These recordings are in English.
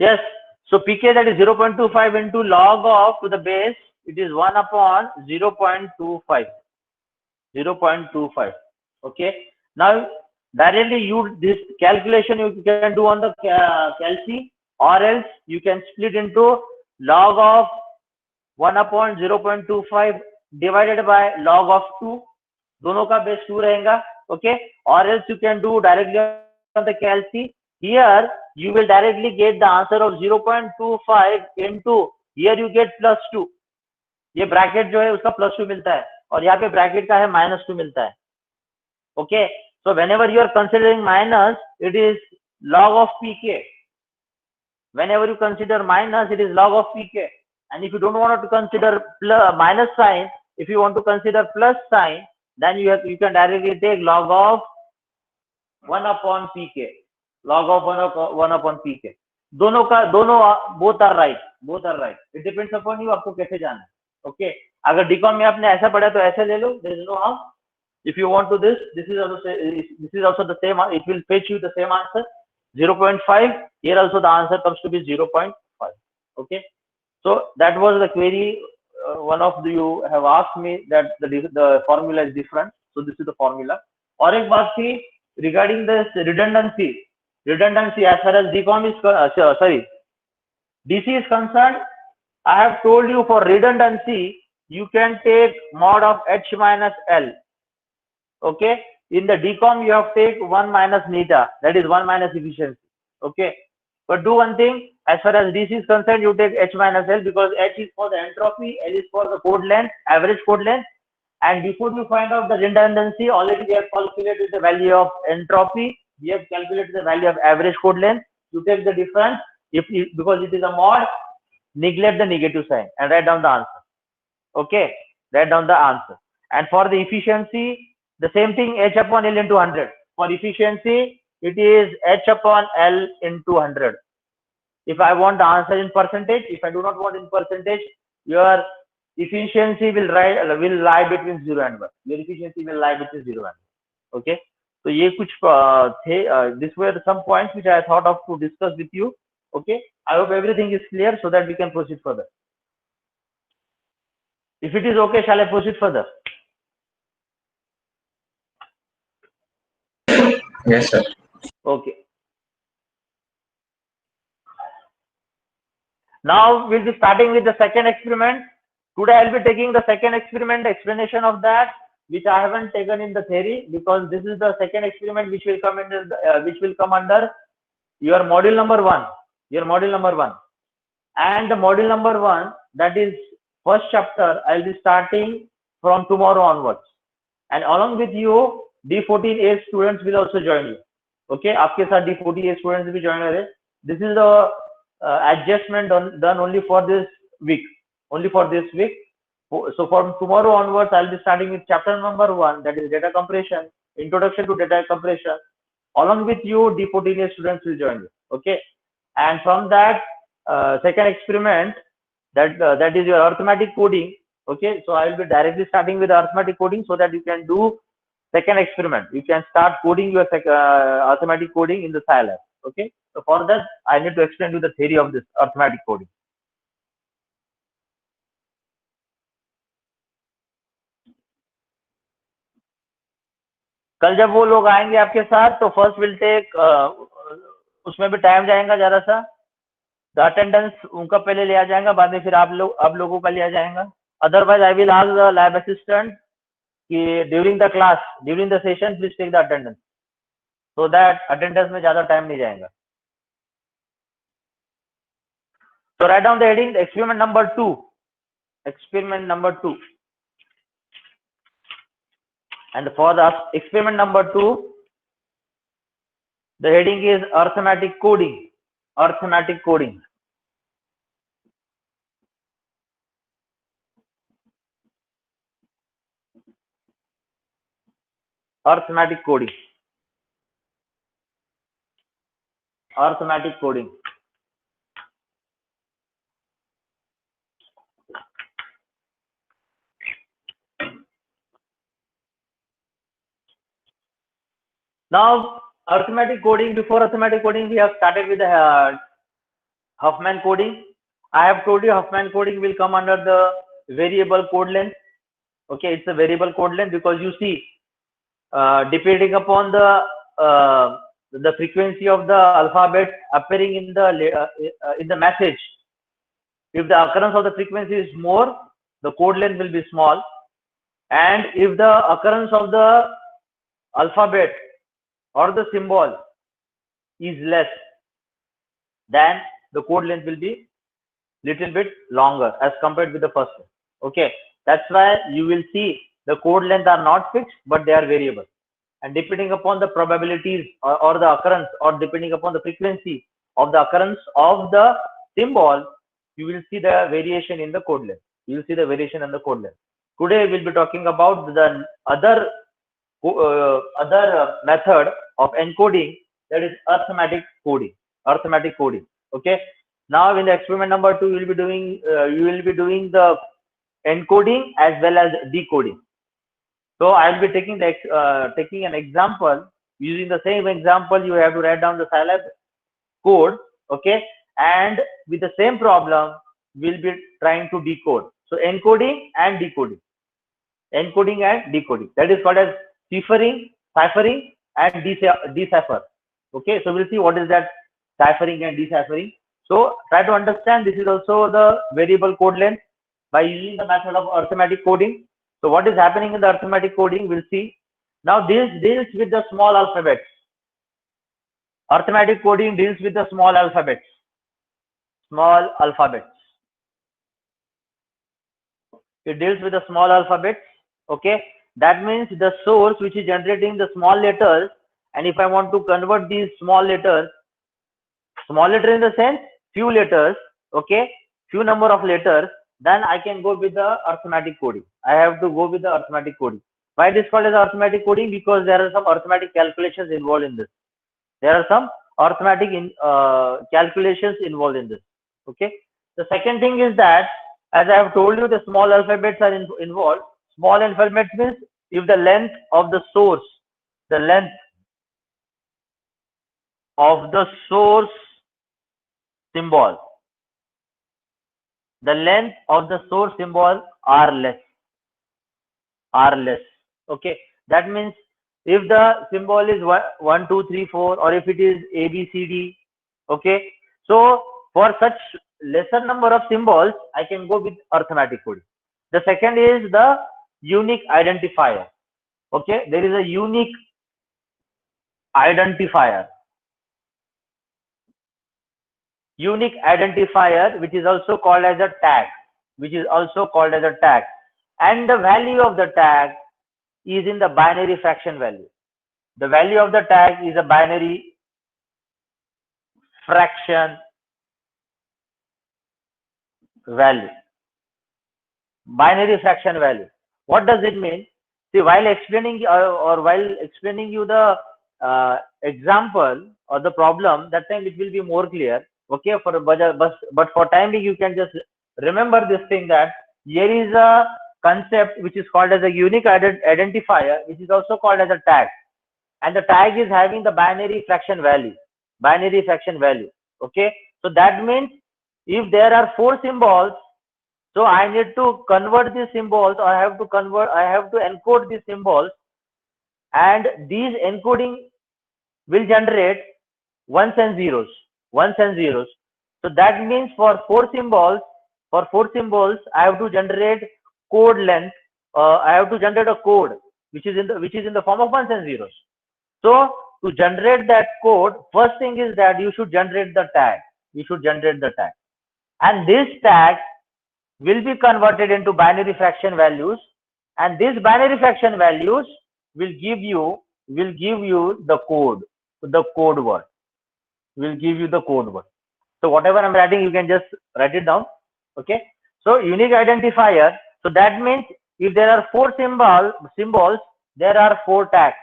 Yes. So pk, that is 0.25 into log of to the base, it is 1 upon 0.25. 0.25. Okay. Now directly this calculation you can do on the calci, or else you can split into log of 1 upon 0.25 divided by log of 2. दोनों का base 2 रहेगा. Okay. Or else you can do directly on the calci. Here you will directly get the answer of 0.25 into, here you get +2. ये bracket जो है उसका +2 मिलता है, और यहाँ पे ब्रैकेट का है -2 मिलता है. Okay. So whenever you are considering minus, it is log of pk. Whenever you consider minus, it is log of pk. And if you don't want to consider minus sign, if you want to consider plus sign, then you can directly take log of 1 upon pk. Log of 1 upon pk. दोनों both are right. It depends upon you, आपको कैसे जाना है. Okay. अगर DCOM में आपने ऐसा पढ़ा तो ऐसे ले लो. There is no harm. If you want to this is also the same. It will fetch you the same answer. 0.5. Here also the answer comes to be 0.5. Okay. So that was the query. One of you have asked me that the formula is different. So this is the formula. और एक बात थी regarding this redundancy. Redundancy as far as DCOM is DC is concerned, I have told you for redundancy, you can take mod of H minus L. Okay. In the DCOM, you have to take 1 minus neta, that is 1 minus efficiency. Okay. But do one thing, as far as DC is concerned, you take H minus L, because H is for the entropy, L is for the code length, average code length. And before you find out the redundancy, already we have calculated the value of entropy. We have calculated the value of average code length. You take the difference. Because it is a mod, neglect the negative sign and write down the answer. Okay. Write down the answer. And for the efficiency, the same thing, H upon L into 100. For efficiency, it is H upon L into 100. If I want the answer in percentage, if I do not want in percentage, your efficiency will lie between 0 and 1. Your efficiency will lie between 0 and 1. Okay. So ये कुछ थे. These were some points which I thought of to discuss with you. Okay. I hope everything is clear so that we can proceed further. If it is okay, shall I proceed further? Yes, sir. Okay. Now we'll be starting with the second experiment. Today I'll be taking the second experiment explanation of that, which I haven't taken in the theory, because this is the second experiment which will come under your module number 1. Your module number 1. And the module number 1, that is first chapter, I'll be starting from tomorrow onwards. And along with you, D14A students will also join you. Okay, आपके साथ D14A students भी join रहे. This is the adjustment done only for this week. So from tomorrow onwards, I'll be starting with chapter number 1, that is data compression, introduction to data compression. Along with you, D14A students will join you. Okay, and from that second experiment, that is your arithmetic coding. Okay, so I will be directly starting with arithmetic coding so that you can do second experiment. You can start coding your arithmetic coding in the Scilab. Okay, so for that I need to explain you the theory of this arithmetic coding. कल जब वो लोग आएंगे आपके साथ, तो first will take, उसमें भी टाइम जाएगा ज़रा सा. द अटेंडेंस उनका पहले लिया जाएगा, बाद में फिर आप लोगों का लिया जाएगा. Otherwise I will ask the lab assistant कि during the class, during the session please take the attendance, so that attendance में ज़्यादा टाइम नहीं जाएगा. So write down the heading, experiment number 2. Experiment number 2. And for the experiment number 2, the heading is arithmetic coding. Arithmetic coding. Arithmetic coding. Arithmetic coding. Now, arithmetic coding, before arithmetic coding, we have started with the Huffman coding. I have told you Huffman coding will come under the variable code length. Okay, it's a variable code length because you see, depending upon the frequency of the alphabet appearing in the message, if the occurrence of the frequency is more, the code length will be small, and if the occurrence of the alphabet or the symbol is less, then the code length will be little bit longer as compared with the first one. Okay, that's why you will see the code length are not fixed, but they are variable, and depending upon the probabilities or the occurrence, or depending upon the frequency of the occurrence of the symbol, you will see the variation in the code length. You will see the variation in the code length. Today we'll be talking about the other method of encoding, that is arithmetic coding. Arithmetic coding. Okay. Now in the experiment number 2, you will be doing the encoding as well as decoding. So I will be taking an example. Using the same example, you have to write down the Scilab code. Okay, and with the same problem, we'll be trying to decode. So encoding and decoding, encoding and decoding. That is called as ciphering and decipher. Okay, so we'll see what is that ciphering and deciphering. So try to understand, this is also the variable code length by using the method of arithmetic coding. So what is happening in the arithmetic coding, we'll see. Now this deals with the small alphabets. Arithmetic coding deals with the small alphabets. Small alphabets. It deals with the small alphabets. Okay, that means the source which is generating the small letters, and if I want to convert these small letters, small letter in the sense few letters, okay, few number of letters, then I can go with the arithmetic coding. I have to go with the arithmetic coding. Why it is called as arithmetic coding? Because there are some arithmetic calculations involved in this. There are some arithmetic calculations involved in this. Okay. The second thing is that, as I have told you, the small alphabets are involved. Small alphabets means if the length of the source, the length of the source symbol, the length of the source symbol are less. Okay, that means if the symbol is 1 2 3 4, or if it is A B C D, okay, so for such lesser number of symbols, I can go with arithmetic coding. The second is the unique identifier. Okay, there is a unique identifier. Unique identifier, which is also called as a tag, and the value of the tag is in the binary fraction value. The value of the tag is a binary fraction value. Binary fraction value. What does it mean? See, while explaining you the example or the problem, that time it will be more clear. Okay, but for time being, you can just remember this thing, that here is a concept which is called as a unique identifier, which is also called as a tag, and the tag is having the binary fraction value. Okay, so that means if there are 4 symbols, so I need to convert these symbols, or I have to encode these symbols, and these encoding will generate ones and zeros. So that means for 4 symbols, I have to generate code length. I have to generate a code which is in the form of ones and zeros. So to generate that code, first thing is that you should generate the tag. And this tag will be converted into binary fraction values, and these binary fraction values will give you the code word. So whatever I'm writing, you can just write it down. Okay, so unique identifier, so that means if there are 4 symbols, there are 4 tags.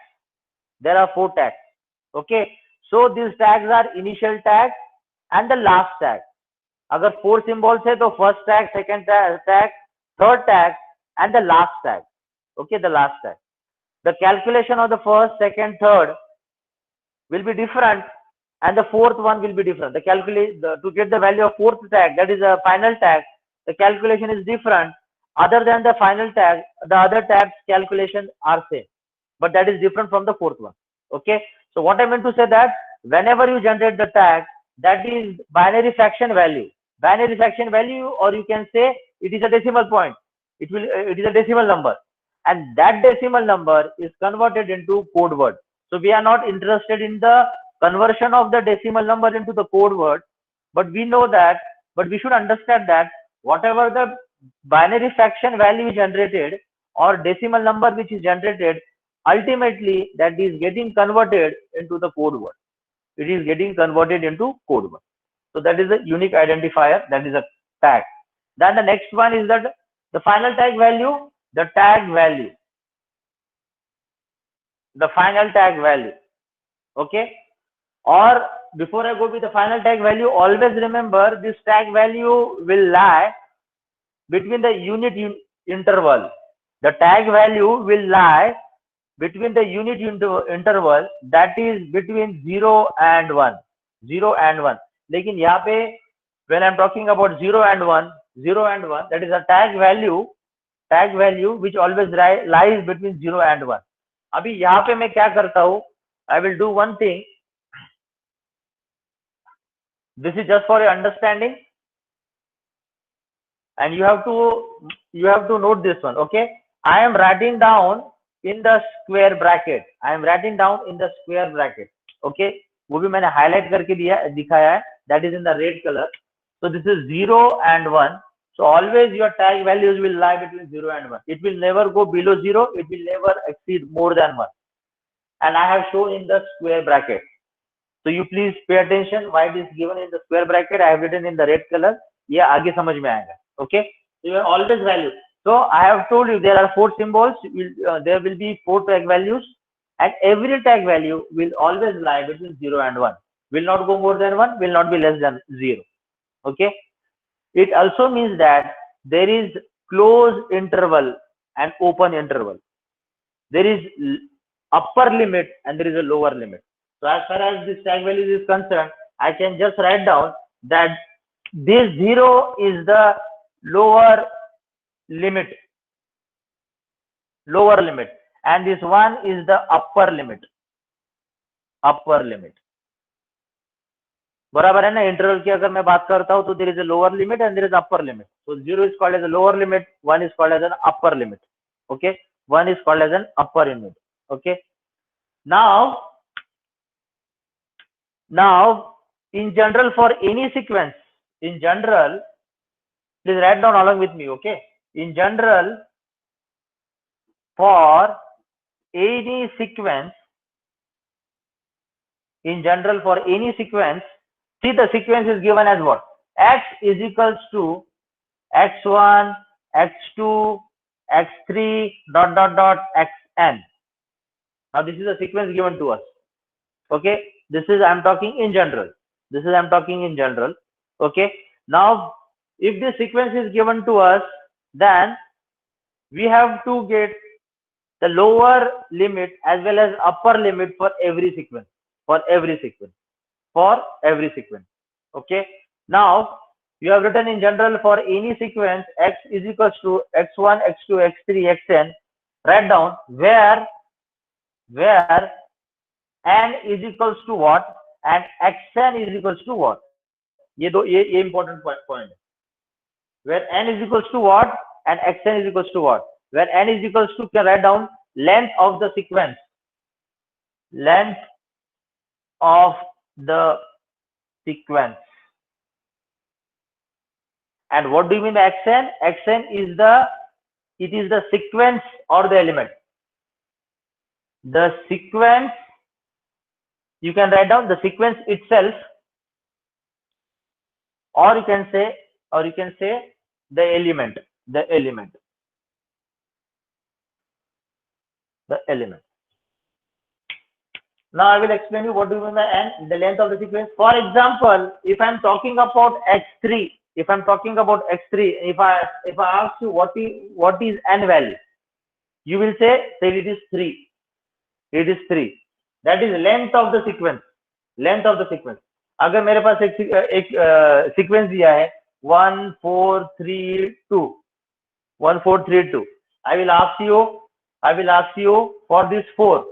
Okay, so these tags are initial tag and the last tag. अगर 4 symbols है तो first tag, second tag, third tag, and the last tag. Okay, the last tag. The calculation of the first, second, third will be different and the fourth one will be different. To get the value of fourth tag, that is a final tag, the calculation is different. Other than the final tag, the other tags calculation are same, but that is different from the fourth one. Okay. So what I meant to say that whenever you generate the tag, that is binary fraction value. Binary fraction value, or you can say it is a decimal point. It is a decimal number, and that decimal number is converted into code word. So we are not interested in the conversion of the decimal number into the code word, but we know that, but we should understand that whatever the binary fraction value is generated or decimal number which is generated, ultimately that is getting converted into the code word. It is getting converted into code word. So that is a unique identifier, that is a tag. Then the next one is that the final tag value, the tag value, the final tag value. Okay. Or before I go with the final tag value, always remember this tag value will lie between the unit interval. The tag value will lie between the unit interval, that is between 0 and 1. 0 and 1. लेकिन यहाँ पे when I'm talking about 0 and 1, 0 and 1, that is a tag value which always lies between 0 and 1. अभी यहाँ पे मैं क्या करता हूँ? I will do one thing. This is just for your understanding, and you have to note this one. Okay, I am writing down in the square bracket. I am writing down in the square bracket. Okay, वो भी मैंने highlight करके दिखाया है. That is in the red color. So this is 0 and 1. So always your tag values will lie between 0 and 1. It will never go below 0. It will never exceed more than 1. And I have shown in the square bracket. So you please pay attention why it is given in the square bracket. I have written in the red color. ये आगे समझ में आएगा. Okay. So you always value. So I have told you there are 4 symbols. There will be 4 tag values, and every tag value will always lie between 0 and 1. Will not go more than 1. Will not be less than 0. Okay. It also means that there is closed interval and open interval. There is upper limit and there is a lower limit. So as far as this tag value is concerned, I can just write down that this 0 is the lower limit, and this 1 is the upper limit. बराबर है ना? Interval की अगर मैं बात करता हूं तो there is a lower limit and there is upper limit. So 0 is called as a lower limit, 1 is called as an upper limit. Okay, 1 is called as an upper limit. Okay. Now in general, for any sequence, in general, please write down along with me. Okay, in general, for any sequence, see, the sequence is given as what? X is equals to x1, x2, x3, ... xn. Now this is a sequence given to us. Okay, this is I'm talking in general. Okay, now if this sequence is given to us, then we have to get the lower limit as well as upper limit for every sequence. Okay, now you have written in general for any sequence x is equals to x1, x2, x3, xn. Write down where n is equals to what and xn is equals to what. ये important point. Where n is equals to what and xn is equals to what. Where n is equals to, can write down length of the sequence. And what do you mean by xn? Xn is the sequence or the element. The sequence, you can write down the sequence itself, or you can say the element. Now I will explain you what do you mean by n, the length of the sequence. For example, if I'm talking about x3, if I ask you what is n value, you will say it is 3. That is length of the sequence. Length of the sequence. अगर मेरे पास एक sequence दिया है 1 4 3 2 1 4 3 2, I will ask you for this 4.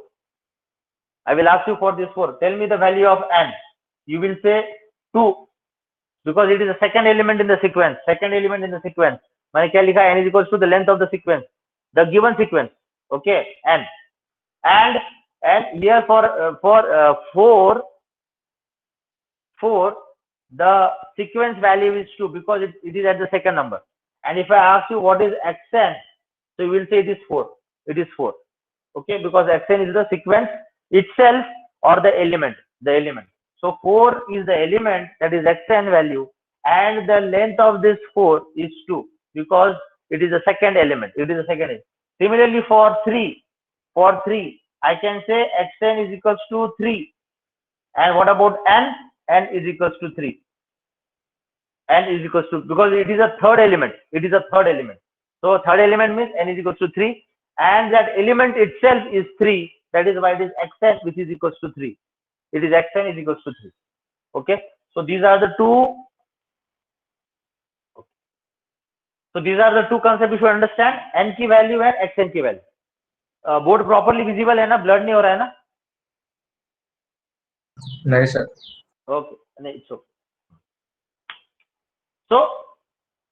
I will ask you for this 4. Tell me the value of n. You will say 2 because it is the second element in the sequence. मैंने क्या लिखा? n is equals to the length of the sequence, the given sequence. Okay, n. And here for 4, the sequence value is 2 because it is at the second number. And if I ask you what is xn, so you will say it is 4. It is 4. Okay, because xn is the sequence itself or the element. So 4 is the element, that is xn value, and the length of this 4 is 2 because it is the second element. Similarly, for 3, I can say xn is equals to 3. And what about n? N is equals to 3. Because it is a third element. So third element means n is equals to 3, and that element itself is 3. That is why it is xn, which is equals to 3. It is xn is equals to 3. Okay. So these are the two. So these are the two concepts you should understand. N की value and xn की value. Board properly visible है ना? Blur नहीं हो रहा है ना? नहीं sir. Okay. नहीं, it's okay. So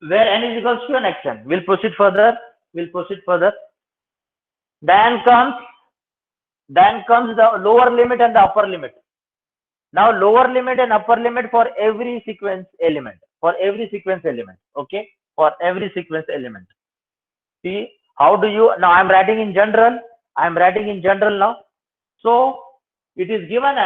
where n is equals to an xn, we'll proceed further. Then comes the lower limit and the upper limit. Now lower limit and upper limit for every sequence element. Okay, for every sequence element. See, how do you, now I'm writing in general now. So it is given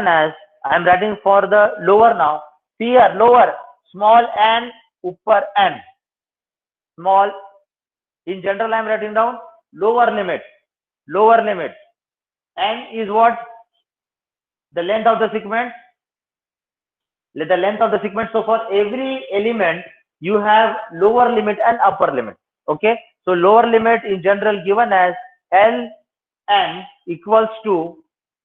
as I'm writing for the lower now. See here, lower, small n, upper n. Small, in general I'm writing down lower limit. N is what? The length of the segment. So for every element you have lower limit and upper limit. Okay, so lower limit in general given as Ln equals to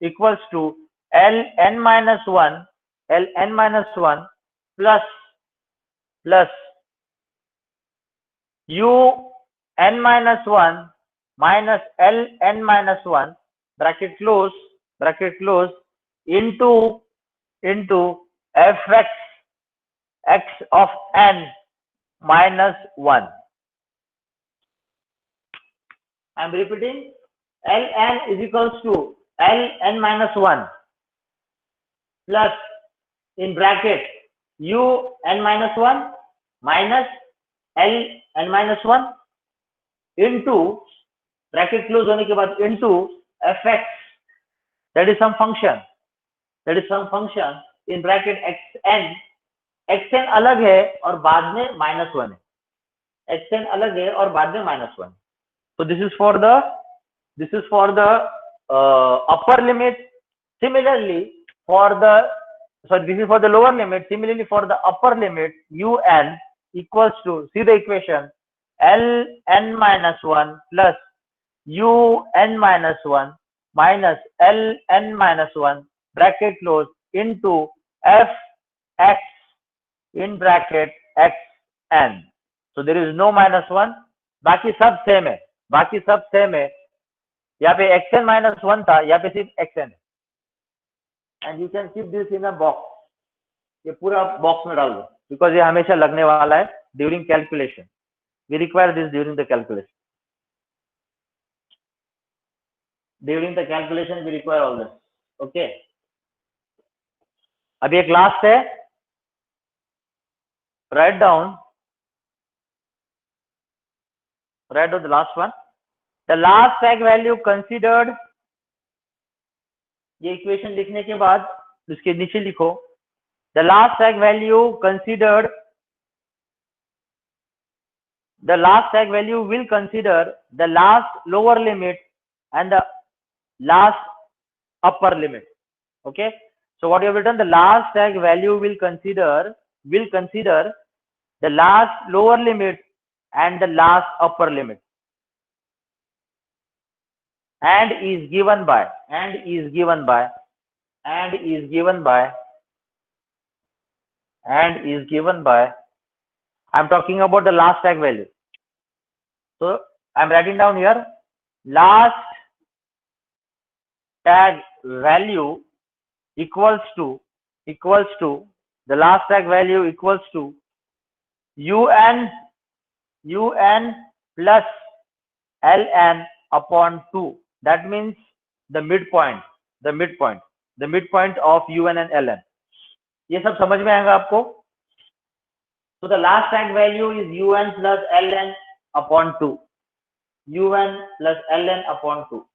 Ln minus 1 plus Un minus 1 minus Ln minus 1 bracket close into fx x of n minus 1. I am repeating, Ln is equals to Ln minus 1 plus in bracket Un minus 1 minus Ln minus 1 into bracket close होने के बाद into fx, that is some function in bracket xn अलग है और बाद में -1 है. xn अलग है और बाद में -1. So this is for the upper limit. Similarly for the this is for the lower limit. Similarly for the upper limit, Un equals to, see the equation, Ln minus 1 plus Un minus 1 minus Ln minus 1 bracket close into fx in bracket xn. So there is no -1. बाकी सब same है. यहाँ पे xn minus 1 था, यहाँ पे सिर्फ xn है. And you can keep this in a box. ये पूरा बॉक्स में डाल दो, because ये हमेशा लगने वाला है during calculation. We require this during the calculation. We require all this. Okay. अभी एक लास्ट है. Write down the last one. The last sag value considered. ये इक्वेशन लिखने के बाद उसके नीचे लिखो, the last sag value considered. The last sag value will consider the last lower limit and the last upper limit. Okay. So what you have written, the last sag value will consider the last lower limit and the last upper limit, and is given by and is given by I'm talking about the last tag value. So I'm writing down here last tag value equals to the last tag value equals to un plus ln upon 2. That means the midpoint of un and ln. ये सब समझ में आएगा आपको. So the last tag value is un plus ln upon 2. un plus ln upon 2.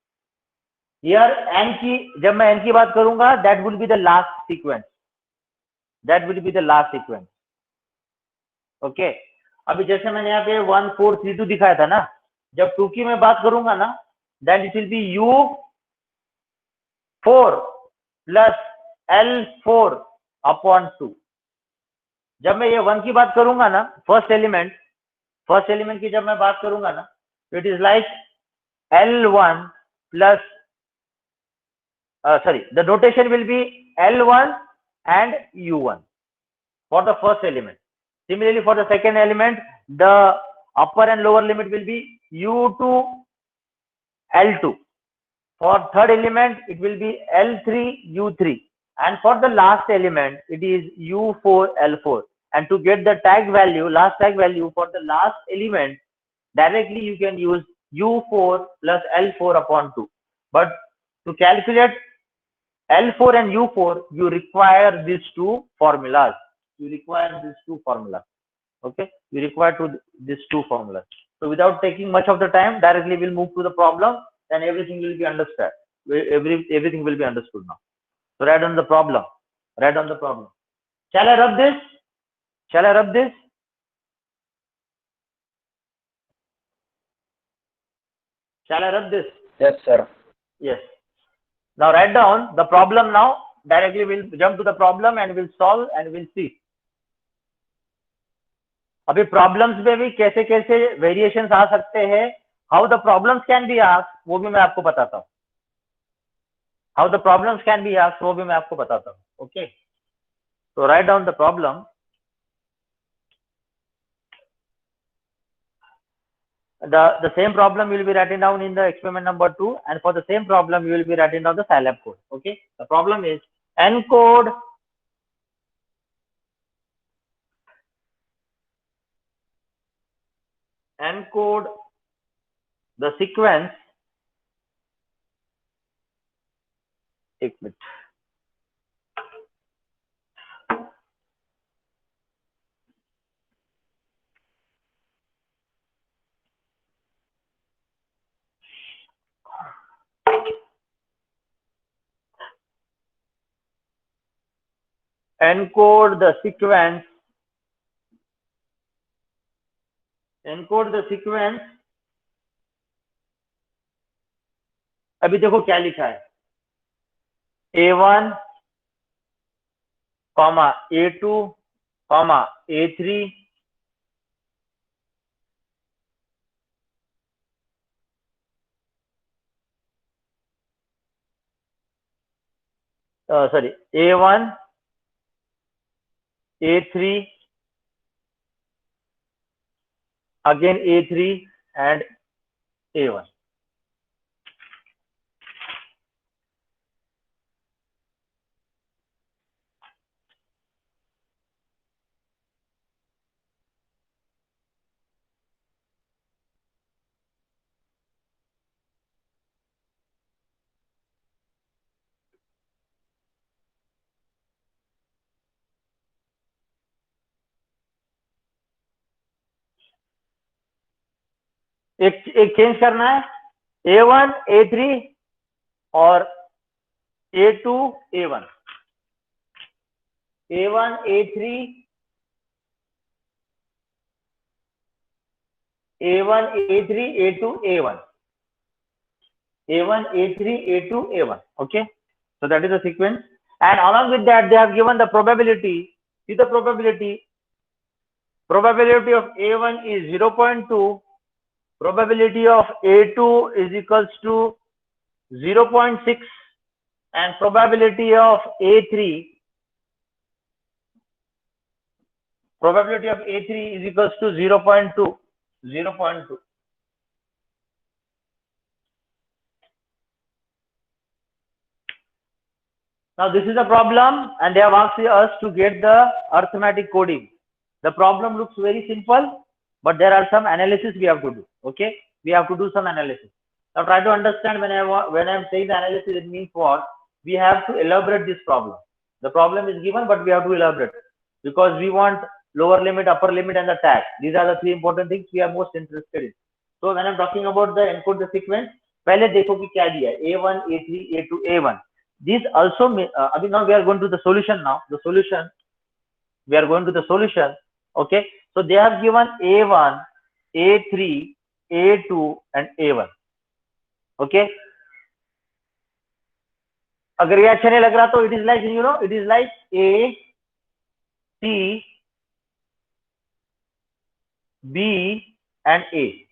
Here n की जब मैं n की बात करूंगा that will be the last sequence. Okay. अभी जैसे मैंने यहाँ पे 1 4 3 2 दिखाया था ना, जब 2 की मैं बात करूंगा ना then it will be u4 plus l4 upon 2. जब मैं ये 1 की बात करूंगा ना, फर्स्ट एलिमेंट की जब मैं बात करूंगा ना, it is like L1 plus the notation will be L1 and U1 for the first element. Similarly, for the second element, the upper and lower limit will be U2 L2. For third element, it will be L3 U3, and for the last element, it is U4 L4. And to get the last tag value for the last element, directly you can use U4 plus L4 upon 2. But to calculate L4 and U4, you require these two formulas. Okay, you require these two formulas. So without taking much of the time, directly we'll move to the problem, and everything will be understood. Everything will be understood now. So write on the problem. Shall I rub this? Yes, sir. Yes. Now write down the problem now. Directly we'll jump to the problem and we'll solve and we'll see. अभी problems में भी कैसे कैसे variations आ सकते हैं, how the problems can be asked, वो भी मैं आपको बताता हूँ. Okay, so write down the problem. The same problem you will be writing down in the experiment number 2, and for the same problem you will be writing down the Scilab code. Okay, the problem is encode the sequence. एक minute. Encode the sequence. अभी देखो क्या लिखा है, A1, A2, A3, A1, A3, again A3 and A1. एक change करना है, A1, A3 और A2, A1. A1, A3, A1, A3, A2, A1. A1, A3, A2, A1. Okay, so that is the sequence, and along with that they have given the probability. See the probability of A1 is 0.2, probability of A2 is equals to 0.6, and probability of A3 is equals to 0.2. Now this is a problem and they have asked us to get the arithmetic coding. The problem looks very simple, but there are some analysis we have to do. Okay, we have to do some analysis. Now try to understand when I'm saying the analysis, it means what? We have to elaborate this problem. The problem is given, but we have to elaborate because we want lower limit, upper limit, and the tag. These are the three important things we are most interested in. So when I'm talking about the encode the sequence, पहले देखो कि क्या दिया है, A1, A3, A2, A1. This also now we are going to the solution now. We are going to the solution. Okay, so they have given A1, A3, A2, and A1. Okay. अगर ये अच्छा नहीं लग रहा तो it is like, you know, it is like A, C, B, and A.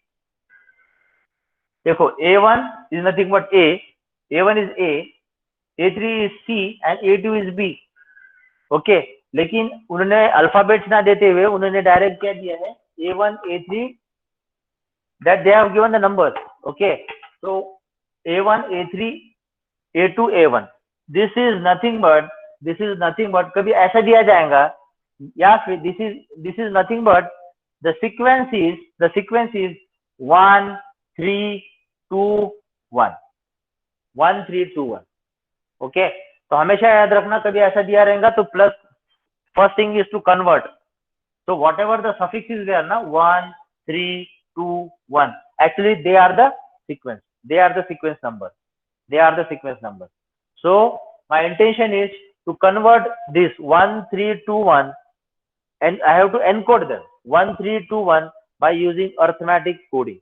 देखो A1 is nothing but A, A1 is A, A3 is C, and A2 is B. Okay, लेकिन उन्होंने अल्फाबेट्स ना देते हुए उन्होंने डायरेक्ट क्या दिया है, A1, A3, that they have given the numbers. Okay, so A1, A3, A2, A1. This is nothing but कभी ऐसा दिया जाएगा या फिर this is nothing but the sequence is 1, 3, 2, 1. 1, 3, 2, 1. Okay, तो हमेशा याद रखना कभी ऐसा दिया रहेगा तो plus first thing is to convert. So whatever the suffix is there now, 1, 3, 2, 1. Actually they are the sequence. They are the sequence number. So my intention is to convert this 1, 3, 2, 1, and I have to encode them 1, 3, 2, 1 by using arithmetic coding.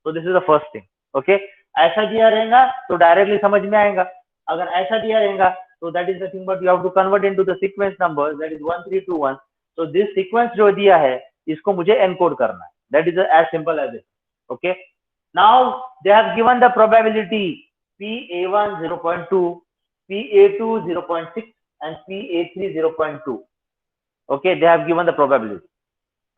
So this is the first thing. Okay, ऐसा दिया रहेगा तो directly समझ में आएगा. अगर ऐसा दिया रहेगा so that is nothing but you have to convert into the sequence number, that is 1, 3, 2, 1. So this sequence जो दिया है इसको मुझे encode करना है. That is as simple as it. Okay, now they have given the probability PA1 0.2, PA2 0.6, and PA3 0.2. Okay, they have given the probability.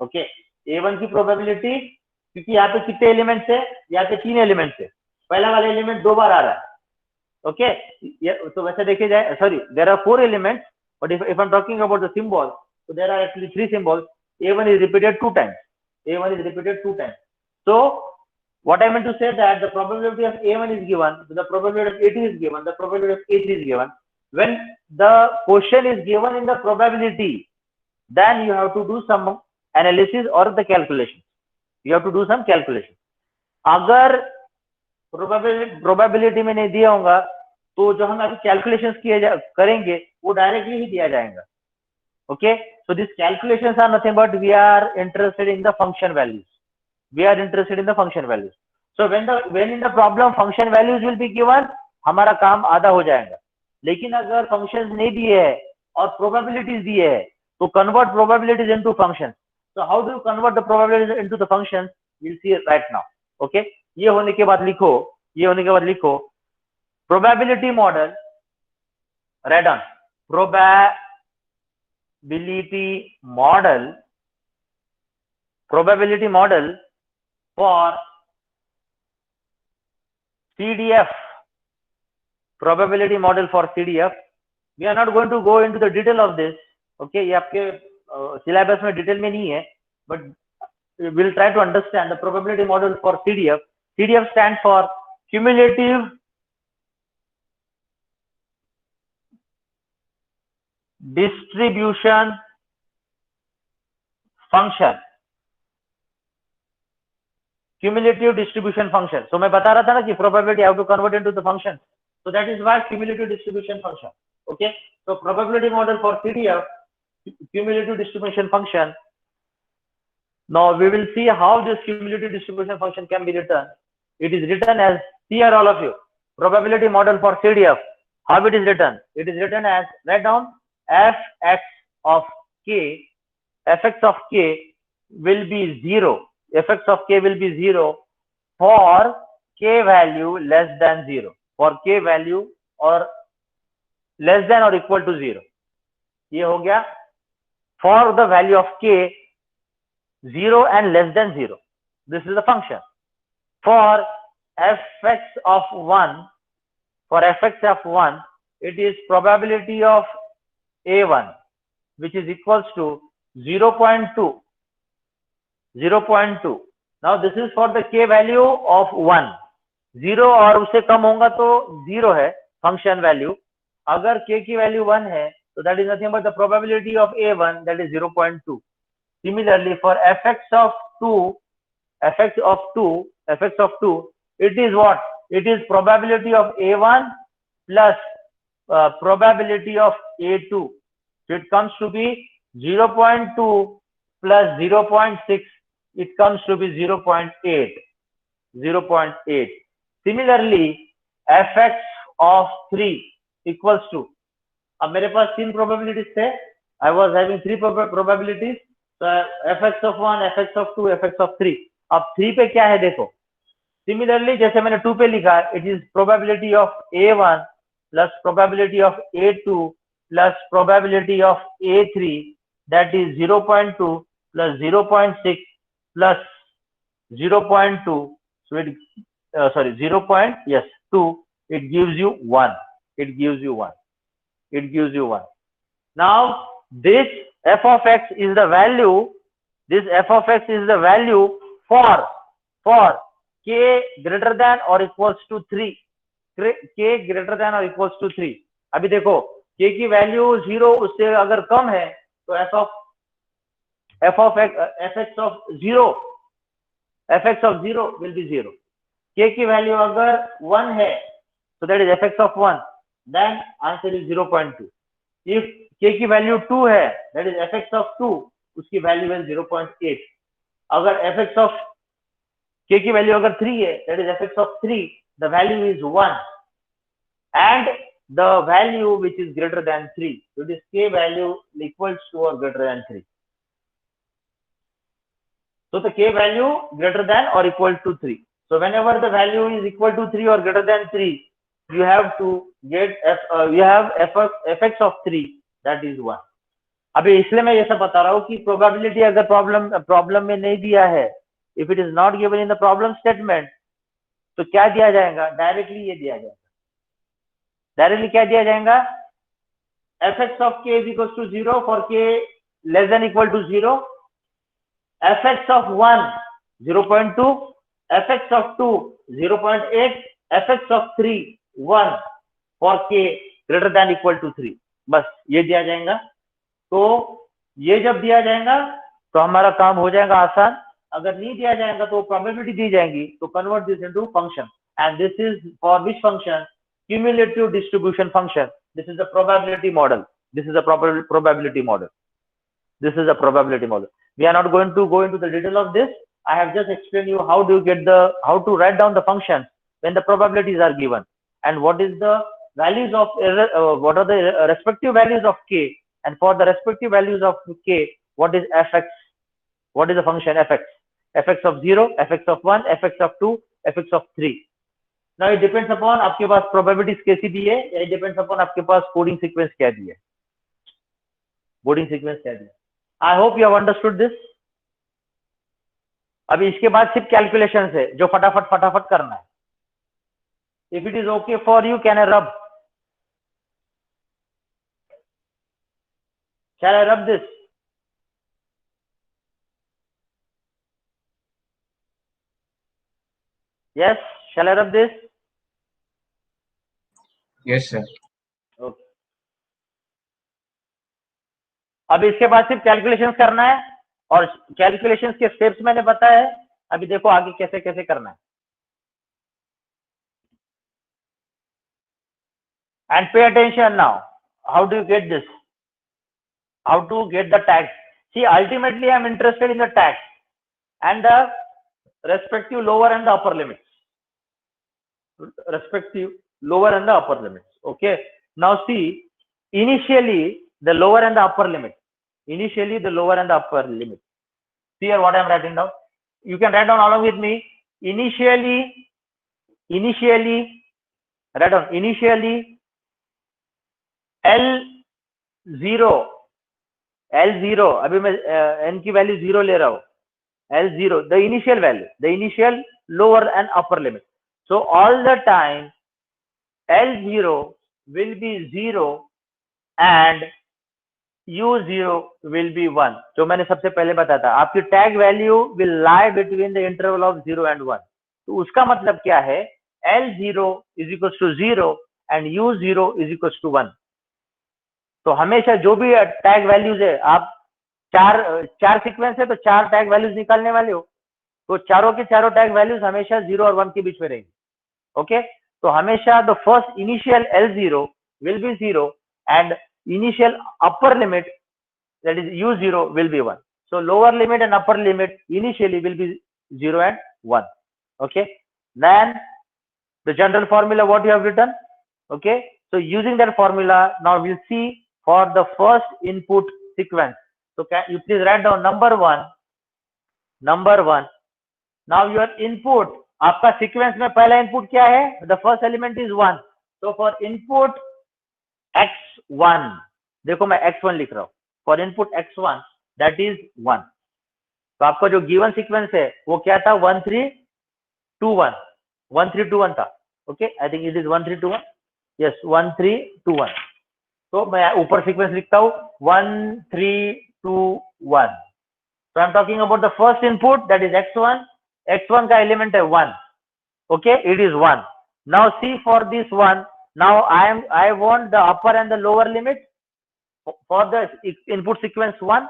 Okay, A1 की probability, क्योंकि यहाँ पे कितने एलिमेंट्स है, यहाँ पे 3 एलिमेंट्स है, पहला वाला एलिमेंट 2 बार आ रहा है. Okay, तो वैसे देखे जाए, sorry, there are 4 elements, but if I'm talking about the symbol, so there are actually 3 symbols. A1 is repeated 2 times. So what I meant to say that the probability of A1 is given, the probability of A2 is given, the probability of A3 is given. When the question is given in the probability, then you have to do some analysis or the calculation. अगर probability में नहीं दिया होगा तो जो हम अभी calculations करेंगे वो directly ही दिया जाएगा. Okay, so these calculations are nothing but we are interested in the function values. So when in the problem function values will be given, हमारा काम आधा हो जाएगा. लेकिन अगर functions नहीं दिए है और probabilities दिए है तो convert probabilities into functions. So how do you convert the probabilities into the functions? We'll see it right now. Okay, ये होने के बाद लिखो probability model. Write down probability model for CDF. Probability model for CDF. We are not going to go into the detail of this. Okay, ये आपके syllabus में detail में नहीं है, but we'll try to understand the probability model for CDF. CDF stands for cumulative distribution function. So मैं बता रहा था ना कि probability I have to convert into the function. So that is why cumulative distribution function. Okay, so probability model for CDF, cumulative distribution function. Now we will see how this cumulative distribution function can be written. It is written as, here all of you, probability model for CDF. How it is written? It is written as, write down fx of k will be 0. Fx of k will be 0 for k value less than 0. for k value or less than or equal to 0. ये हो गया for the value of k 0 and less than 0. This is the function. For fx of 1, for fx of 1, it is probability of a1, which is equals to 0.2. 0.2. Now this is for the k value of 1. 0 और उससे कम होगा तो 0 है function value. अगर k की value 1 है, so that is nothing but the probability of a1, that is 0.2. Similarly, for fx of 2, it is what? It is probability of a1 plus probability of a2. So it comes to be 0.2 plus 0.6. It comes to be 0.8. 0.8. Similarly, fx of 3 equals to, अब मेरे पास 3 probabilities थे. I was having 3 probabilities. So fx of 1, fx of 2, fx of 3. अब 3 पे क्या है देखो. Similarly, जैसे मैंने 2 पे लिखा, it is probability of a1 plus probability of a2 plus probability of a3, that is 0.2 plus 0.6 plus 0.2. So it 2. It gives you 1. It gives you 1. It gives you 1. Now this f of x is the value. This f of x is the value for k greater than or equals to 3. k greater than or equals to 3. अभी देखो k की value 0 उससे अगर कम है तो f of x fx of 0 will be 0. k की value अगर 1 है so that is fx of 1, then answer is 0.2. if k की वैल्यू 2 है, that is fx of 2, उसकी वैल्यू है 0.8. अगर fx of k की वैल्यू अगर 3 है, that is fx of 3, the value is 1 and the value which is greater than 3. So this k value equals to or greater than 3. So the k value greater than or equal to 3. So whenever the value is equal to 3 or greater than 3, you have to get fx of 3, that is 1. अभी इसलिए मैं ये सब बता रहा हूँ कि probability अगर प्रॉब्लम में नहीं दिया है, if it is not given in the problem statement, तो क्या दिया जाएगा? डायरेक्टली ये दिया जाएगा. डायरेक्टली क्या दिया जाएगा? fx of k is equals to 0 for k less than equal to 0. fx of 1 0.2, fx of 2 0.8, fx of 3 1 for k greater than equal to 3. बस ये दिया जाएगा. तो ये जब दिया जाएगा तो हमारा काम हो जाएगा आसान. अगर नहीं दिया जाएगा तो प्रोबेबिलिटी दी जाएंगी. तो convert this into function, and this is for which function? Cumulative distribution function. This is a probability model. This is a probability model. This is a probability model. We are not going to go into the detail of this. I have just explained you how to write down the functions when the probabilities are given, and what is the values of what are the respective values of k, and for the respective values of k, what is fx? What is the function fx? fx of 0, fx of 1, fx of 2, fx of 3. Now it depends upon आपके पास probabilities कैसी दी है, it depends upon आपके पास coding sequence क्या दी है. Coding sequence क्या दी है. I hope you have understood this. अभी इसके बाद सिर्फ calculations है जो फटाफट करना है. If it is okay for you, can I rub? Shall I rub this? Yes. Shall I rub this? Yes, sir. Okay. अब इसके बाद सिर्फ कैलकुलेशंस करना है, और कैलकुलेशंस के स्टेप्स मैंने बताया है. अभी देखो आगे कैसे कैसे करना है. And pay attention now. How do you get this? How to get the tax? See, ultimately I am interested in the tax and the respective lower and the upper limits. Respective lower and the upper limits. Okay. Now see, initially the lower and the upper limit. Initially the lower and the upper limit. See here what I am writing down. You can write down along with me. Initially write down initially L0, अभी मैं n की value 0 ले रहा हूँ. L0, the initial value, the initial lower and upper limit. So all the time L0 will be 0 and U0 will be 1. जो मैंने सबसे पहले बताया था, आपकी tag value will lie between the interval of 0 and 1. तो उसका मतलब क्या है? L0 is equals to 0 and U0 is equals to 1. तो हमेशा जो भी टैग वैल्यूज है, आप चार सीक्वेंस है तो 4 टैग वैल्यूज निकालने वाले हो, तो चारों के चारों टैग वैल्यूज हमेशा 0 और 1 के बीच में रहेंगी. ओके, तो हमेशा the first initial L0 will be 0 and initial upper limit, that is U0, will be 1. So lower limit and upper limit initially will be 0 and 1. Okay, then the general formula what you have written. Okay, so using that formula, now we'll see for the first input sequence. So can you please write down number one. Now your input, आपका sequence में पहला input क्या है? The first element is 1. So for input x1, देखो मैं x1 लिख रहा हूँ. For input x1, that is 1. तो आपका जो given sequence है वो क्या था? 1 3 2 1. 1 3 2 1 था. Okay, I think it is 1 3 2 1. Yes, 1 3 2 1. तो मैं ऊपर सीक्वेंस लिखता हूँ 1 3 2 1. So I'm talking about the first input, that is x1. x1 का element है 1. Okay, it is 1. Now see for this one. Now I want the upper and the lower limit for the input sequence 1.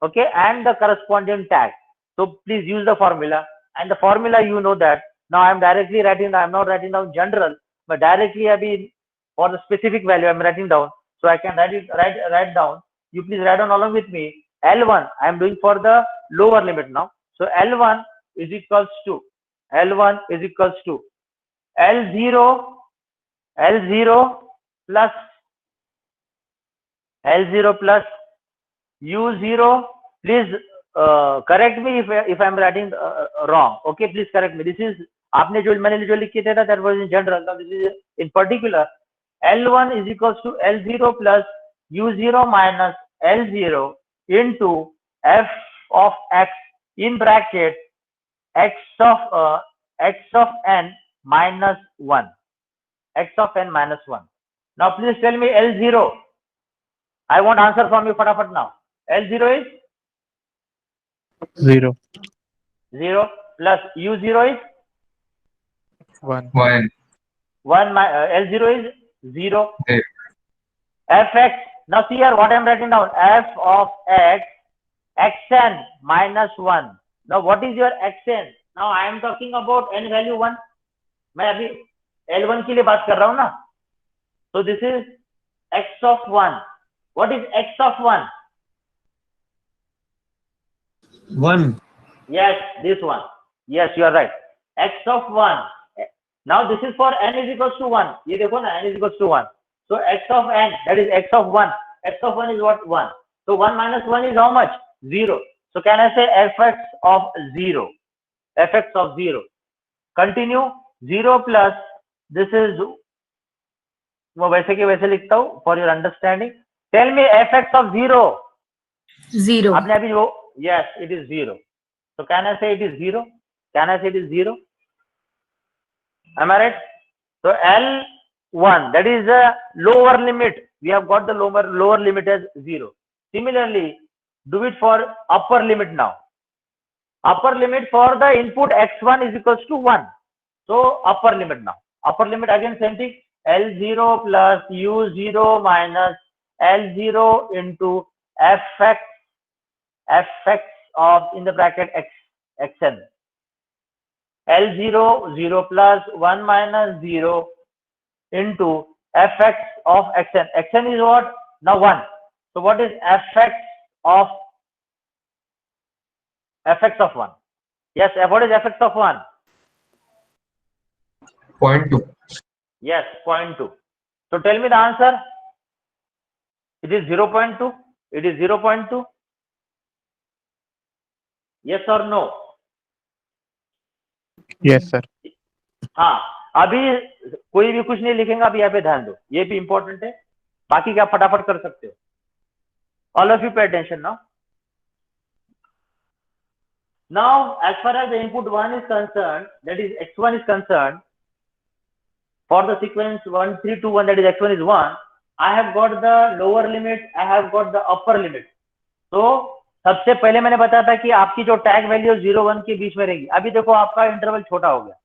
Okay, and the corresponding tag. So please use the formula, and the formula you know that. Now I'm directly writing. I'm not writing down general, but directly abhi for the specific value I'm writing down. So I can write down. You please write down along with me. L1 I am doing for the lower limit now. So L1 is equals to L0 plus U0. Please correct me if I am writing wrong. Okay, please correct me. This is आपने जो मैंने जो लिख के था, that was in general. Now this is in particular. L1 is equals to L0 plus U0 minus L0 into f of x in bracket x of n minus 1. X of n minus 1. Now please tell me L0. I want answer from you fatafat now. L0 is 0. 0 plus U0 is 1. 1. L0 is 0. Okay. Fx. Now see here what I am writing down. F of x, xn minus 1. Now what is your xn? Now I am talking about n value 1. मैं अभी L1 के लिए बात कर रहा हूँ ना. So this is x of 1. What is x of 1? 1. Yes, this one. Yes, you are right. X of 1. Now this is for n is equals to 1. ये देखो ना, n is equals to 1. So x of n, that is x of 1. X of 1 is what? 1. So 1 minus 1 is how much? 0. So can I say fx of 0? Fx of 0. Continue. 0 plus, this is, मैं वैसे के वैसे लिखता हूँ for your understanding. Tell me fx of 0. 0. आपने अभी वो, yes, it is 0. So can I say it is 0? Can I say it is 0? Am I right? So L1, that is the lower limit. We have got the lower limit as 0. Similarly, do it for upper limit now. Upper limit for the input x1 is equals to 1. So upper limit now. Upper limit again same thing. L0 plus U0 minus L0 into fx of in the bracket xn. L0 0 plus 1 minus 0 into fx of xn. Xn is what? Now 1. So what is fx of 1? Yes, what is fx of 1? 0.2. Yes, 0.2. So tell me the answer. It is 0.2. It is 0.2. Yes or no? Yes, sir. हाँ, अभी कोई भी कुछ नहीं लिखेगा, अभी यहाँ पे ध्यान दो, ये भी इंपॉर्टेंट है, बाकी क्या फटाफट कर सकते हो. All of you pay attention now. Now, as far as the input 1 is concerned, that is x1 is concerned, for the sequence 1, 3, 2, 1, that is x1 is 1, I have got the lower limit, I have got the upper limit. तो सबसे पहले मैंने बताया था कि आपकी जो tag value 0, 1 के बीच में रहेगी. अभी देखो आपका इंटरवल छोटा हो गया,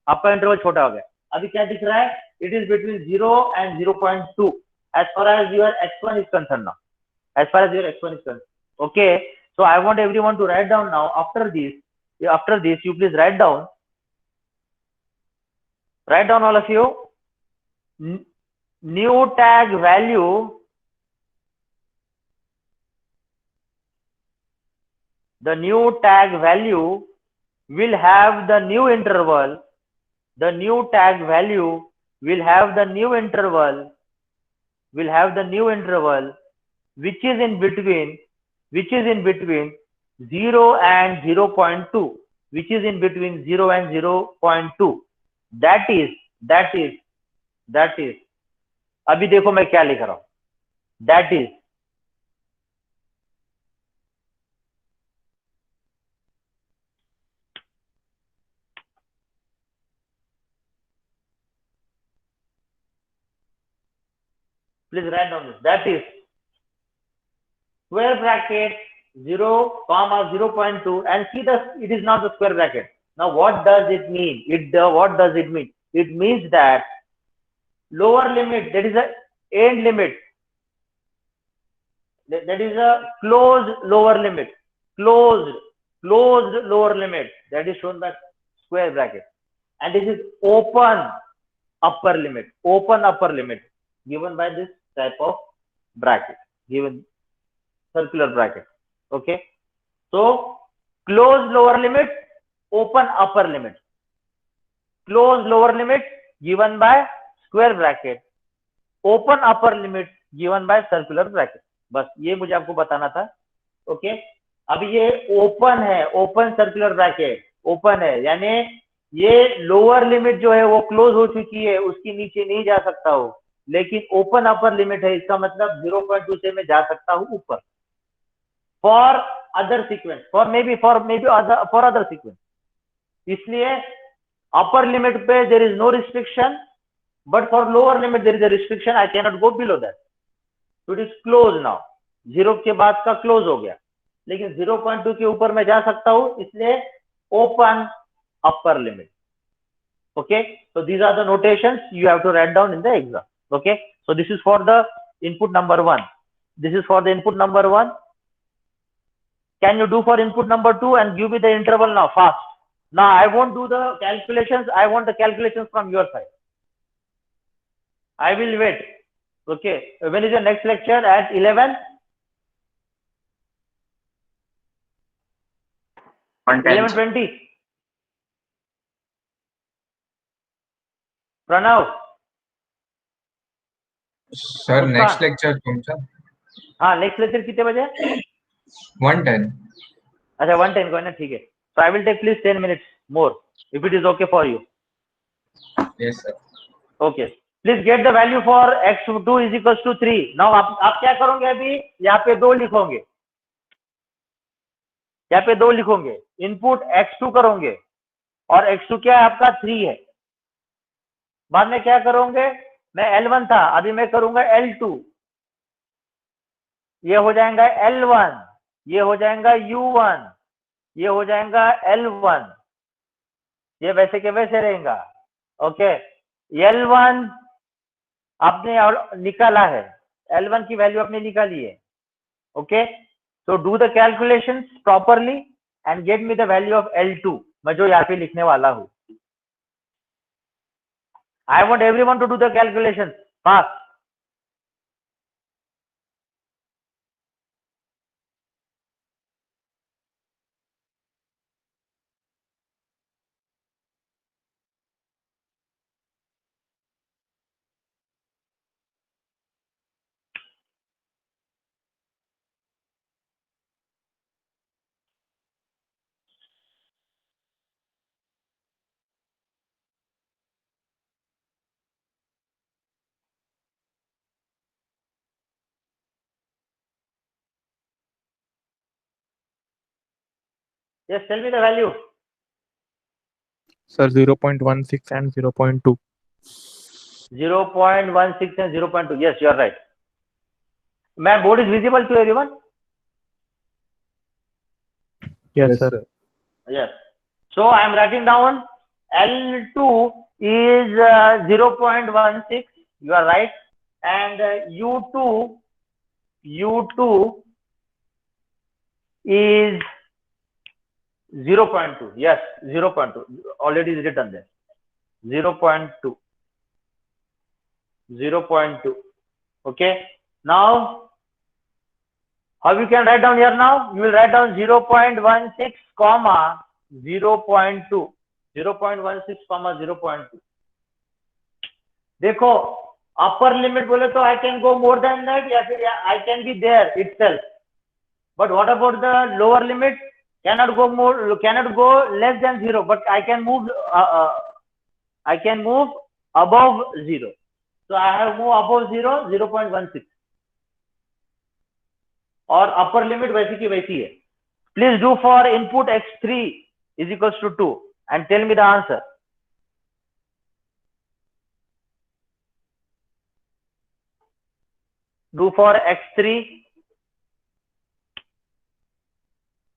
आपका इंटरवल छोटा हो गया. अभी क्या दिख रहा है? It is between 0 and 0.2 as far as your x1 is concerned now. As far as your x1 is concerned. Okay. So I want everyone to write down now. After this, you please write down all of you. New tag value. The new tag value will have the new interval. The new tag value will have the new interval. Will have the new interval, which is in between 0 and 0.2, which is in between 0 and 0.2. That is अभी देखो मैं क्या लिख रहा हूं. That is please write down this. That is square bracket 0, 0.2, and see it is not the square bracket. Now what does it mean? What does it mean? It means that lower limit, that is a end limit, that is a closed lower limit, closed lower limit, that is shown by square bracket, and this is open upper limit, given by this type of bracket, given circular bracket. Okay, so closed lower limit, open upper limit, closed lower limit given by square bracket, open upper limit given by circular bracket. बस ये मुझे आपको बताना था. Okay, अब ये open है, open circular bracket open है, यानी ये लोअर लिमिट जो है वो क्लोज हो चुकी है, उसके नीचे नहीं जा सकता हूं, लेकिन ओपन अपर लिमिट है, इसका मतलब 0.2 से मैं जा सकता हूं ऊपर. For other sequence, for other sequence, इसलिए अपर लिमिट पे there is no restriction, but for lower limit there is a restriction. I can not go below that. तो इट इज क्लोज नाउ. 0 के बाद का क्लोज हो गया, लेकिन 0.2 के ऊपर मैं जा सकता हूं, इसलिए open upper limit. Okay, so these are the notations you have to write down in the exam. Okay, so this is for the input number 1. This is for the input number 1. Can you do for input number 2 and give me the interval now fast? Now I won't do the calculations. I want the calculations from your side. I will wait. Okay, when is your next lecture? At 11? 11:20. Pranav sir next lecture तुमचा. हाँ, next lecture कितने बजे? 1:10. अच्छा 1:10 को है ना, ठीक है. So I will take please 10 minutes more if it is okay for you. Yes sir. Okay, please get the value for x2 is equals to 3. Now आप क्या करोगे? अभी यहाँ पे 2 लिखोगे, यहाँ पे 2 लिखोगे, इनपुट x2 करोगे, और x2 क्या है आपका 3 है. बाद में क्या करोगे? मैं L1 था, अभी मैं करूंगा L2, ये हो जाएगा L1, ये हो जाएगा U1, ये हो जाएगा L1, ये वैसे के वैसे रहेगा. ओके, L1 आपने निकाला है, L1 की वैल्यू आपने निकाली है. Okay, so do the calculations properly and get me the value of L2, मैं जो यहाँ पे लिखने वाला हूँ. I want everyone to do the calculations fast. Yes, tell me the value. Sir, 0.16 and 0.2. 0.16 and 0.2. Yes, you are right. Ma'am, board is visible to everyone? Yes, sir. Yes. So I am writing down L2 is 0.16. You are right. And U2 is 0.2. Yes, 0.2. Already is written there. 0.2. 0.2. Okay. Now, how you can write down here now? You will write down 0.16 comma 0.2. 0.16 comma 0.2. देखो अपर limit बोले तो I can go more than that या फिर I can be there itself but what about the lower limit cannot go more, cannot go less than 0, but I can move above 0. So I have moved above 0, 0.16 और upper limit वैसी की वैसी है. Please do for input x3 is equals to 2 and tell me the answer. Do for x3,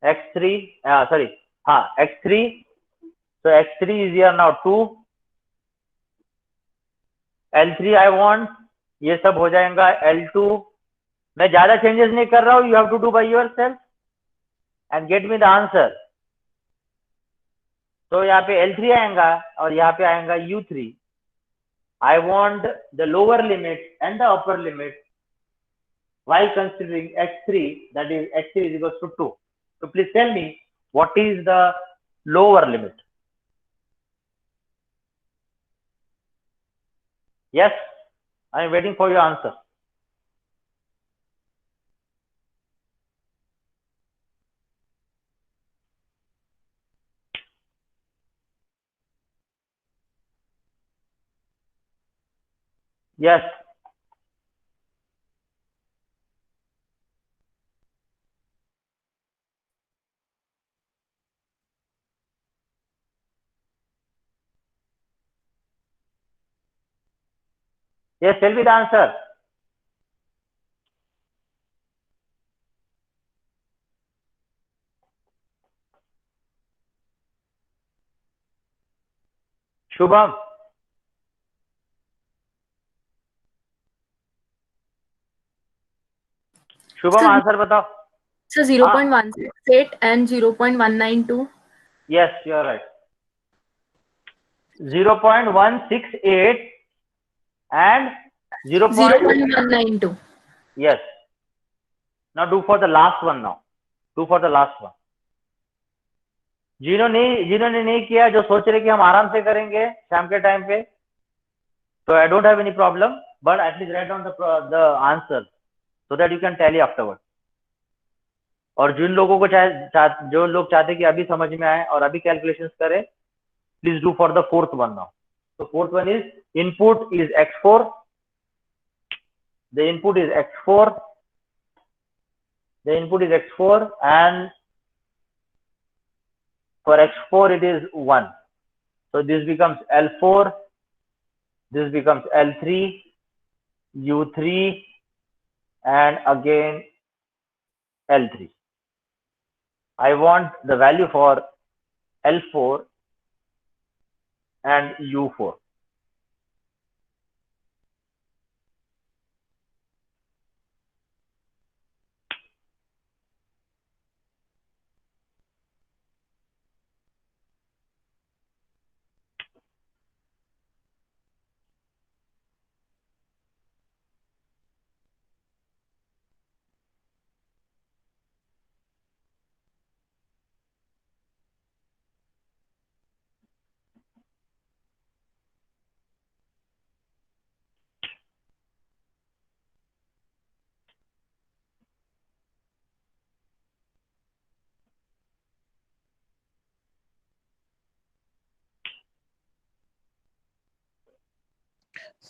x3. So x3 is here now 2. L3 I want, ये सब हो जाएगा. L2 मैं ज्यादा चेंजेस नहीं कर रहा हूँ. You have to do by yourself and get me the answer. तो यहाँ पे L3 आएगा और यहाँ पे आएगा U3. I want the lower limit and the upper limit while considering x3, that is x3 is equals to 2. So please tell me what is the lower limit. Yes, I am waiting for your answer. Yes. Yes, tell me the answer. Shubham. Shubham, answer बताओ. So 0.168 and 0.192. Yes, you are right. 0.168 and 0.192. Yes. Now do for the last one now. Do for the last one. जिन्होंने नहीं किया, जो सोच रहे कि हम आराम से करेंगे शाम के टाइम पे, so I don't have any problem, but at least write down the answer so that you can tally afterward. और जिन लोगों को जो लोग चाहते कि अभी समझ में आए और अभी कैलकुलेशंस करें, please do for the fourth one now. So fourth one is input is x4. The input is x4. The input is x4 and for x4 it is 1. So this becomes L4. This becomes L3, U3 and again L3. I want the value for L4 and U4.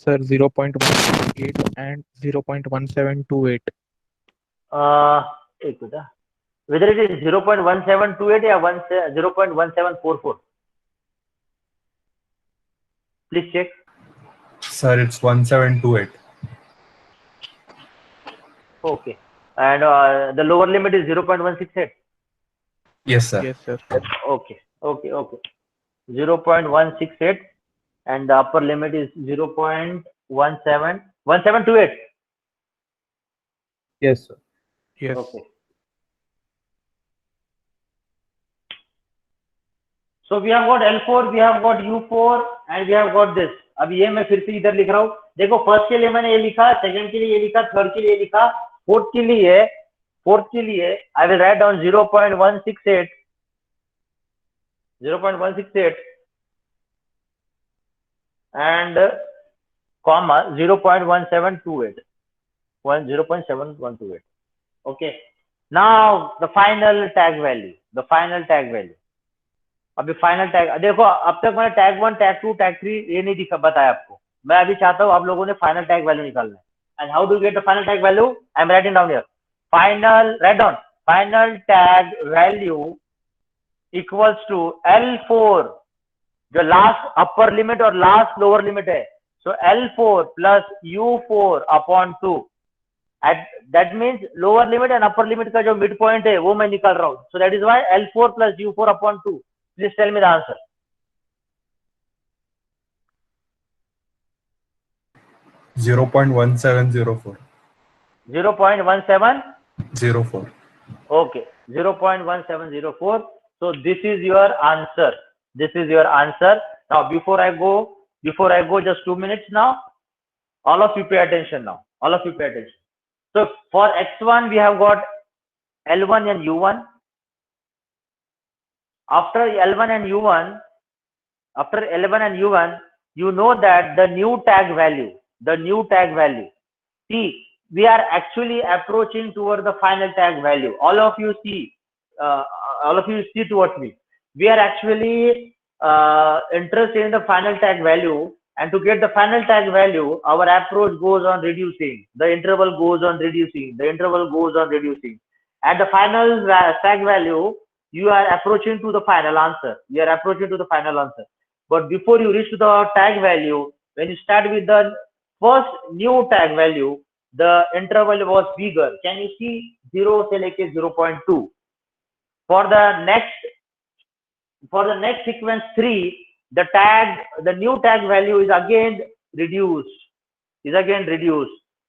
Sir, 0.168 and 0.1728. एक minute. whether it is 0.1728 or 0.1744. Please check. Sir, it's 1728. Okay. And the lower limit is 0.168. Yes, sir. Yes, sir. Okay. 0.168 and the upper limit is 0.1728. Yes, sir. Yes. Okay. So we have got L4, we have got U4 and we have got this. अब ये मैं फिर से इधर लिख रहा हूँ. देखो फर्स्ट के लिए मैंने ये लिखा, सेकंड के लिए ये लिखा, थर्ड के लिए ये लिखा, फोर्थ के लिए I will write down 0.168 and comma 0.1728. 0.7128. Okay. Now the final tag value. अभी फाइनल टैग देखो, अब तक मैंने टैग 1, टैग 2, टैग 3 ये नहीं बताया आपको. मैं अभी चाहता हूँ आप लोगों ने फाइनल टैग वैल्यू निकालना है. And how do get the final tag value? I am writing down here. Final tag value equals to L4, जो लास्ट अपर लिमिट और लास्ट लोअर लिमिट है. So L4 plus U4 upon 2. That means lower limit and upper limit का जो mid point है वो मैं निकाल रहा हूँ. So that is why L4 plus U4 upon 2. Please tell me the answer. 0.1704. 0.1704. 04. Okay, 0.1704. So this is your answer. Now before I go, just 2 minutes now. All of you pay attention now. So for X1 we have got L1 and U1. After L1 and U1, you know that the new tag value. See, we are actually approaching toward the final tag value. All of you see towards me. We are actually interested in the final tag value, and to get the final tag value, our approach goes on reducing. The interval goes on reducing. At the final tag value, you are approaching to the final answer. But before you reach to the tag value, when you start with the first new tag value, the interval was bigger. Can you see 0 से लेके 0.2? For the next sequence 3, the new tag value is again reduced.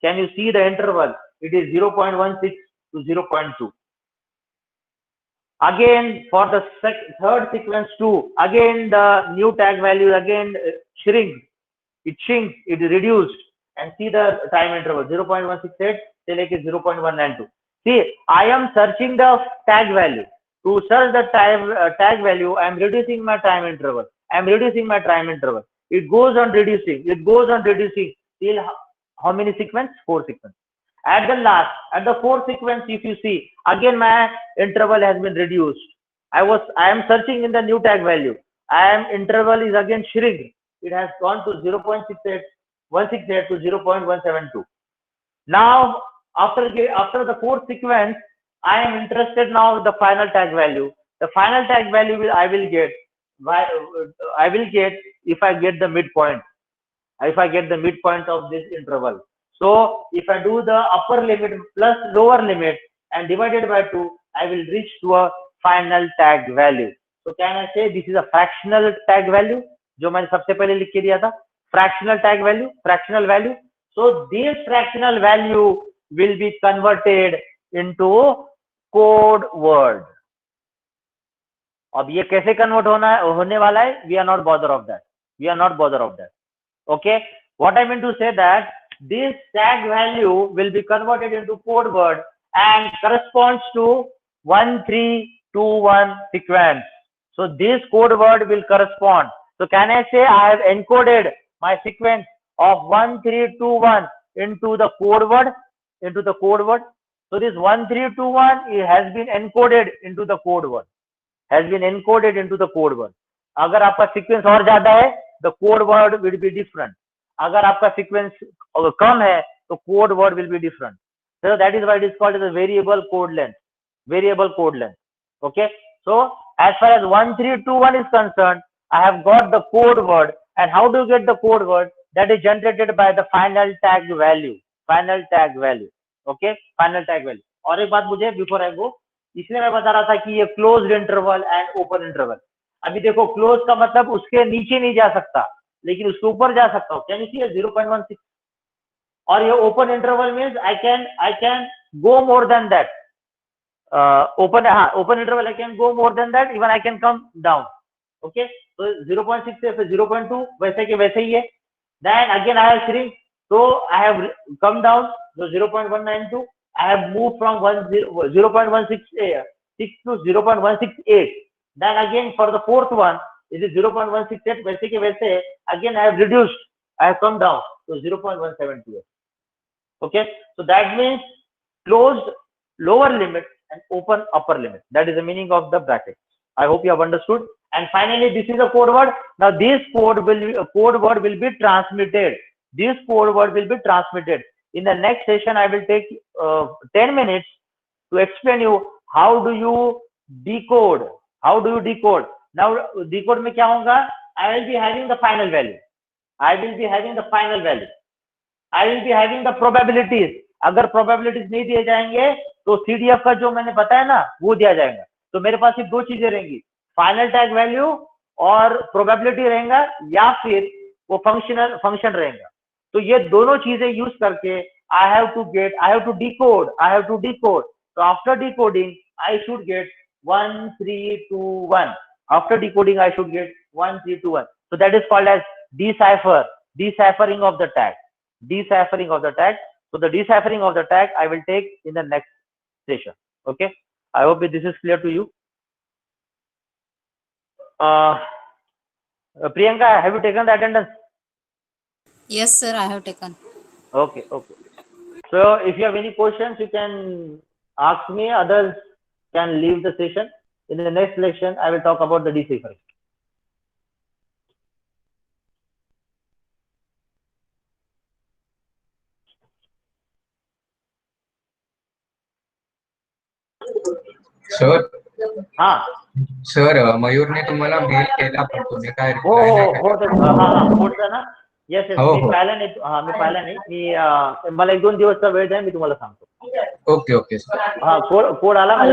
Can you see the interval? It is 0.16 to 0.2. Again, for the third sequence 2, again the new tag value again shrinks. It is reduced. And see the time interval 0.168 till 0.192. See, I am searching the tag value. To search the tag value, I am reducing my time interval. It goes on reducing till how many sequence? 4 sequence. At the fourth sequence, if you see, again my interval has been reduced. I am searching in the new tag value. Interval is again shrink. It has gone to 0.168 to 0.172. Now, after the fourth sequence, I am interested now with the final tag value. The final tag value I will get if I get the midpoint. If I get the midpoint of this interval. So if I do the upper limit plus lower limit and divided by 2, I will reach to a final tag value. So can I say this is a fractional tag value? जो मैंने सबसे पहले लिख के दिया था, fractional tag value, fractional value. So this fractional value will be converted into code word. अब ये कैसे convert होने वाला है? We are not bothered of that. Okay. What I mean to say that this tag value will be converted into code word and corresponds to 1321 sequence. So this code word will correspond. So can I say I have encoded my sequence of 1321 into the code word? So this 1321 has been encoded into the code word. अगर आपका sequence और ज़्यादा है, the code word will be different. अगर आपका sequence कम है, तो code word will be different. So that is why it is called as a variable code length. variable code length. Okay, so as far as 1321 is concerned, I have got the code word. And how do you get the code word? That is generated by the final tag value. Final tag value. Okay, final tag value. और एक बात मुझे before I गो, इसलिए मैं बता रहा था कि ये closed interval and open interval. अभी देखो क्लोज का मतलब उसके नीचे नहीं जा सकता, लेकिन उसके ऊपर जा सकता हूँ. Can you see 0.16? और ये open interval means I can go more than that. Open interval I can go more than that, even I can come down. Okay, so 0.6 से 0.2 वैसे के वैसे ही है. Then again I have shrink, so I have come down, so 0.192. I have moved from 0.168 to 0.168. Then again for the fourth one, it is 0.168 वैसे के वैसे. Again I have reduced, I have come down to 0.172. Okay, so that means closed lower limit and open upper limit. That is the meaning of the bracket. I hope you have understood. And finally, this is a code word. Now, this code word will be transmitted. This code word will be transmitted. In the next session, I will take 10 minutes to explain you how do you decode. How do you decode? Now, decode में क्या होगा? I will be having the final value. I will be having the final value. I will be having the probabilities. अगर probabilities नहीं दिए जाएंगे तो CDF का जो मैंने बताया ना वो दिया जाएगा. तो मेरे पास सिर्फ दो चीजें रहेंगी, फाइनल टैग वैल्यू और प्रोबेबिलिटी रहेगा, या फिर वो फंक्शन रहेगा. तो ये दोनों चीजें यूज करके I have to decode. So after decoding I should get 1321. After decoding I should get 1321. So that is called as deciphering of the tag. So the deciphering of the tag I will take in the next session. Okay, I hope this is clear to you. Priyanka, have you taken the attendance? Yes, sir, I have taken. Okay. So if you have any questions, you can ask me. Others can leave the session. In the next lecture, I will talk about the deciphering. Sir हाँ. Sir मयूरने तुम्हाला mail केला पण तुम्ही काय हो reply नाही केला. हाँ कोडचा ना. येस हो, मी हो. पाहिला नाही. मी मला 1-2 दिवसचा वेळ द्या, मी तुम्हाला सांगतो. Okay sir. हा कोड आला माझ्या